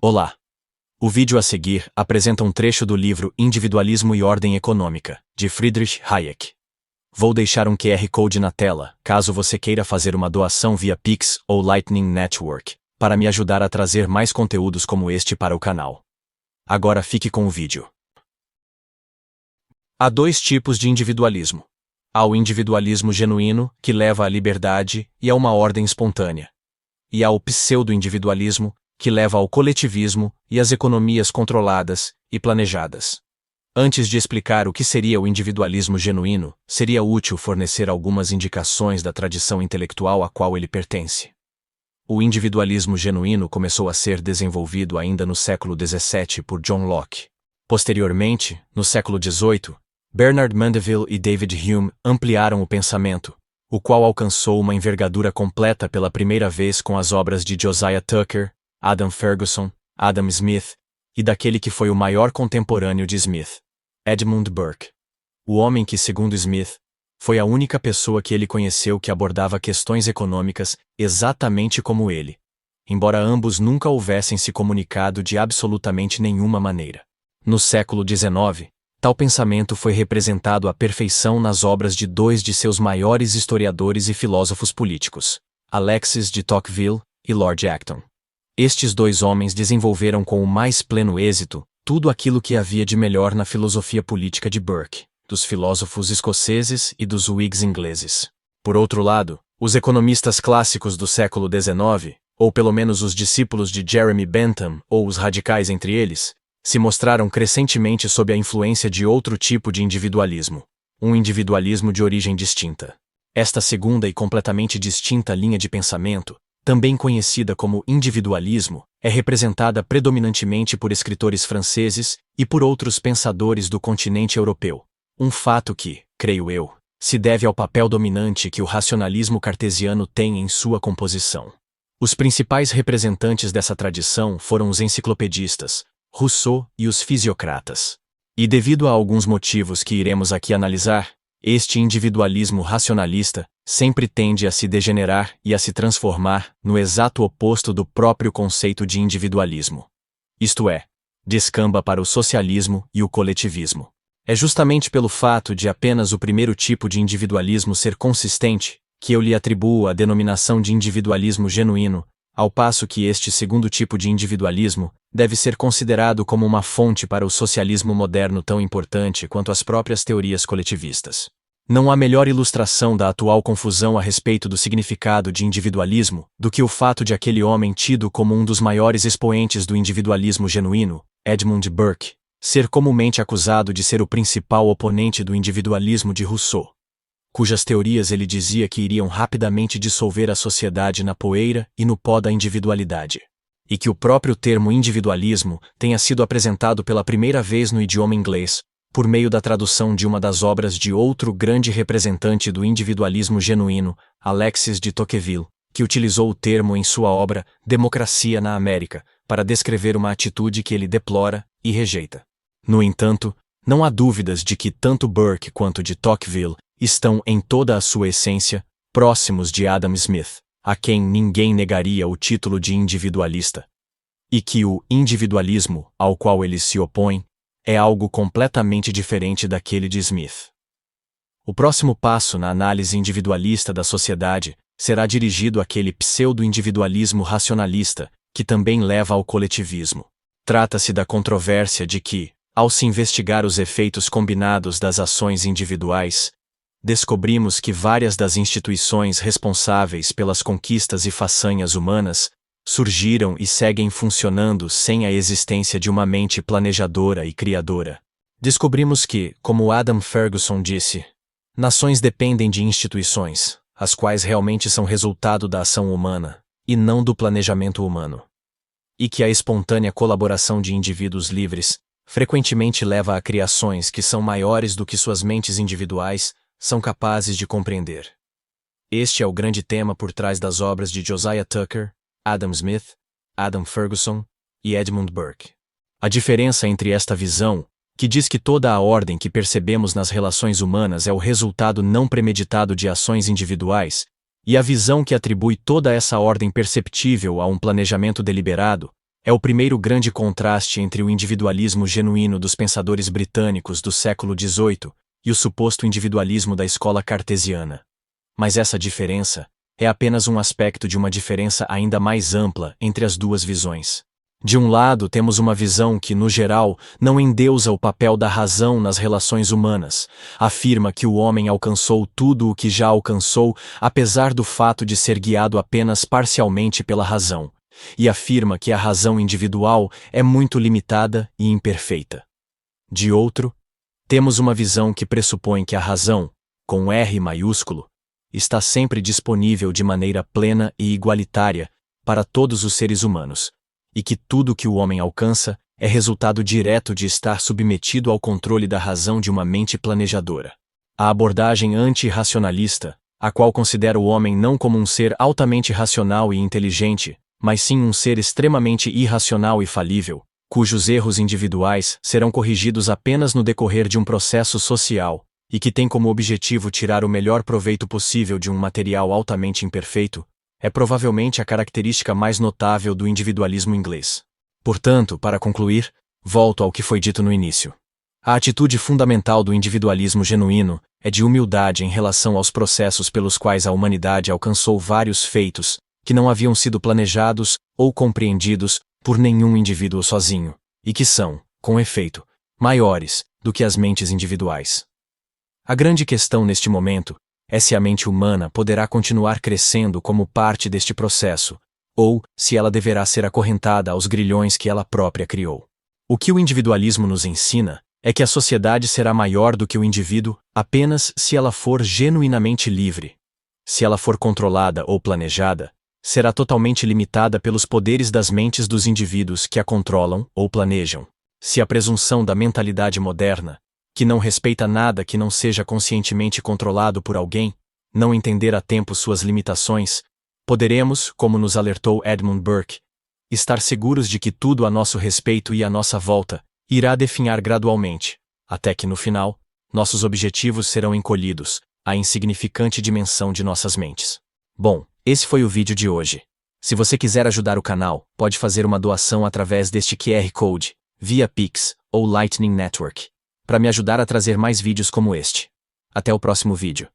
Olá! O vídeo a seguir apresenta um trecho do livro Individualismo e Ordem Econômica, de Friedrich Hayek. Vou deixar um QR Code na tela, caso você queira fazer uma doação via Pix ou Lightning Network, para me ajudar a trazer mais conteúdos como este para o canal. Agora fique com o vídeo. Há dois tipos de individualismo. Há o individualismo genuíno, que leva à liberdade e a uma ordem espontânea. E há o pseudo-individualismo, que leva ao coletivismo e às economias controladas e planejadas. Antes de explicar o que seria o individualismo genuíno, seria útil fornecer algumas indicações da tradição intelectual a qual ele pertence. O individualismo genuíno começou a ser desenvolvido ainda no século XVII por John Locke. Posteriormente, no século XVIII, Bernard Mandeville e David Hume ampliaram o pensamento, o qual alcançou uma envergadura completa pela primeira vez com as obras de Josiah Tucker, Adam Ferguson, Adam Smith, e daquele que foi o maior contemporâneo de Smith, Edmund Burke. O homem que, segundo Smith, foi a única pessoa que ele conheceu que abordava questões econômicas exatamente como ele, embora ambos nunca houvessem se comunicado de absolutamente nenhuma maneira. No século XIX, tal pensamento foi representado à perfeição nas obras de dois de seus maiores historiadores e filósofos políticos, Alexis de Tocqueville e Lord Acton. Estes dois homens desenvolveram com o mais pleno êxito tudo aquilo que havia de melhor na filosofia política de Burke, dos filósofos escoceses e dos Whigs ingleses. Por outro lado, os economistas clássicos do século XIX, ou pelo menos os discípulos de Jeremy Bentham ou os radicais entre eles, se mostraram crescentemente sob a influência de outro tipo de individualismo, um individualismo de origem distinta. Esta segunda e completamente distinta linha de pensamento, também conhecida como individualismo, é representada predominantemente por escritores franceses e por outros pensadores do continente europeu. Um fato que, creio eu, se deve ao papel dominante que o racionalismo cartesiano tem em sua composição. Os principais representantes dessa tradição foram os enciclopedistas, Rousseau e os fisiocratas. E devido a alguns motivos que iremos aqui analisar, este individualismo racionalista sempre tende a se degenerar e a se transformar no exato oposto do próprio conceito de individualismo. Isto é, descamba para o socialismo e o coletivismo. É justamente pelo fato de apenas o primeiro tipo de individualismo ser consistente que eu lhe atribuo a denominação de individualismo genuíno, ao passo que este segundo tipo de individualismo deve ser considerado como uma fonte para o socialismo moderno tão importante quanto as próprias teorias coletivistas. Não há melhor ilustração da atual confusão a respeito do significado de individualismo do que o fato de aquele homem tido como um dos maiores expoentes do individualismo genuíno, Edmund Burke, ser comumente acusado de ser o principal oponente do individualismo de Rousseau, cujas teorias ele dizia que iriam rapidamente dissolver a sociedade na poeira e no pó da individualidade, e que o próprio termo individualismo tenha sido apresentado pela primeira vez no idioma inglês, por meio da tradução de uma das obras de outro grande representante do individualismo genuíno, Alexis de Tocqueville, que utilizou o termo em sua obra Democracia na América, para descrever uma atitude que ele deplora e rejeita. No entanto, não há dúvidas de que tanto Burke quanto de Tocqueville estão, em toda a sua essência, próximos de Adam Smith, a quem ninguém negaria o título de individualista. E que o individualismo, ao qual eles se opõem, é algo completamente diferente daquele de Smith. O próximo passo na análise individualista da sociedade será dirigido àquele pseudo-individualismo racionalista, que também leva ao coletivismo. Trata-se da controvérsia de que, ao se investigar os efeitos combinados das ações individuais, descobrimos que várias das instituições responsáveis pelas conquistas e façanhas humanas surgiram e seguem funcionando sem a existência de uma mente planejadora e criadora. Descobrimos que, como Adam Ferguson disse, nações dependem de instituições, as quais realmente são resultado da ação humana, e não do planejamento humano. E que a espontânea colaboração de indivíduos livres frequentemente leva a criações que são maiores do que suas mentes individuais são capazes de compreender. Este é o grande tema por trás das obras de Josiah Tucker, Adam Smith, Adam Ferguson e Edmund Burke. A diferença entre esta visão, que diz que toda a ordem que percebemos nas relações humanas é o resultado não premeditado de ações individuais, e a visão que atribui toda essa ordem perceptível a um planejamento deliberado, É o primeiro grande contraste entre o individualismo genuíno dos pensadores britânicos do século XVIII e o suposto individualismo da escola cartesiana. Mas essa diferença é apenas um aspecto de uma diferença ainda mais ampla entre as duas visões. De um lado, temos uma visão que, no geral, não endeusa o papel da razão nas relações humanas, afirma que o homem alcançou tudo o que já alcançou, apesar do fato de ser guiado apenas parcialmente pela razão, e afirma que a razão individual é muito limitada e imperfeita. De outro, temos uma visão que pressupõe que a razão, com R maiúsculo, está sempre disponível de maneira plena e igualitária para todos os seres humanos, e que tudo que o homem alcança é resultado direto de estar submetido ao controle da razão de uma mente planejadora. A abordagem anti-racionalista, a qual considera o homem não como um ser altamente racional e inteligente, mas sim um ser extremamente irracional e falível, cujos erros individuais serão corrigidos apenas no decorrer de um processo social, e que tem como objetivo tirar o melhor proveito possível de um material altamente imperfeito, é provavelmente a característica mais notável do individualismo inglês. Portanto, para concluir, volto ao que foi dito no início. A atitude fundamental do individualismo genuíno é de humildade em relação aos processos pelos quais a humanidade alcançou vários feitos que não haviam sido planejados ou compreendidos por nenhum indivíduo sozinho, e que são, com efeito, maiores do que as mentes individuais. A grande questão neste momento é se a mente humana poderá continuar crescendo como parte deste processo, ou se ela deverá ser acorrentada aos grilhões que ela própria criou. O que o individualismo nos ensina é que a sociedade será maior do que o indivíduo apenas se ela for genuinamente livre. Se ela for controlada ou planejada, será totalmente limitada pelos poderes das mentes dos indivíduos que a controlam ou planejam. Se a presunção da mentalidade moderna, que não respeita nada que não seja conscientemente controlado por alguém, não entender a tempo suas limitações, poderemos, como nos alertou Edmund Burke, estar seguros de que tudo a nosso respeito e à nossa volta irá definhar gradualmente, até que no final, nossos objetivos serão encolhidos à insignificante dimensão de nossas mentes. Bom, esse foi o vídeo de hoje. Se você quiser ajudar o canal, pode fazer uma doação através deste QR Code, via Pix ou Lightning Network, para me ajudar a trazer mais vídeos como este. Até o próximo vídeo.